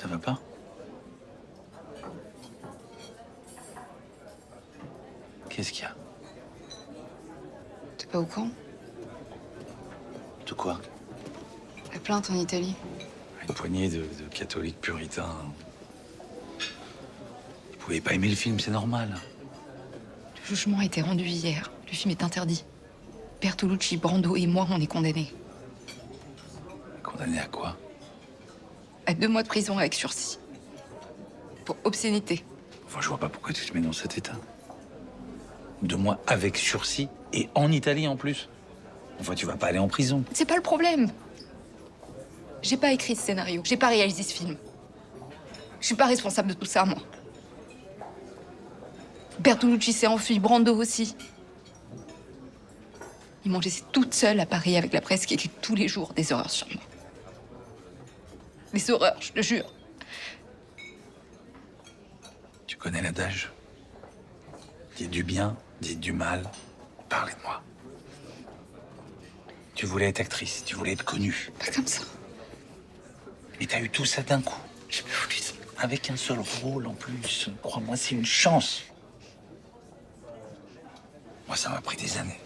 Ça va pas? Qu'est-ce qu'il y a? T'es pas au courant? De quoi? La plainte en Italie. Une poignée de catholiques puritains. Ils pouvaient pas aimer le film, c'est normal. Le jugement a été rendu hier. Le film est interdit. Bertolucci, Brando et moi, on est condamnés. Condamné à quoi? À 2 mois de prison avec sursis. Pour obscénité. Enfin, je vois pas pourquoi tu te mets dans cet état. 2 mois avec sursis et en Italie en plus. Enfin, tu vas pas aller en prison. C'est pas le problème. J'ai pas écrit ce scénario. J'ai pas réalisé ce film. Je suis pas responsable de tout ça, moi. Bertolucci s'est enfui, Brando aussi. Ils m'ont laissée toute seule à Paris avec la presse qui écrit tous les jours des horreurs sur moi. Des horreurs, je te jure. Tu connais l'adage? Dites du bien, dites du mal, parlez de moi. Tu voulais être actrice, tu voulais être connue. Pas comme ça. Et t'as eu tout ça d'un coup. J'ai voulu ça. Avec un seul rôle en plus. Crois-moi, c'est une chance. Moi, ça m'a pris des années.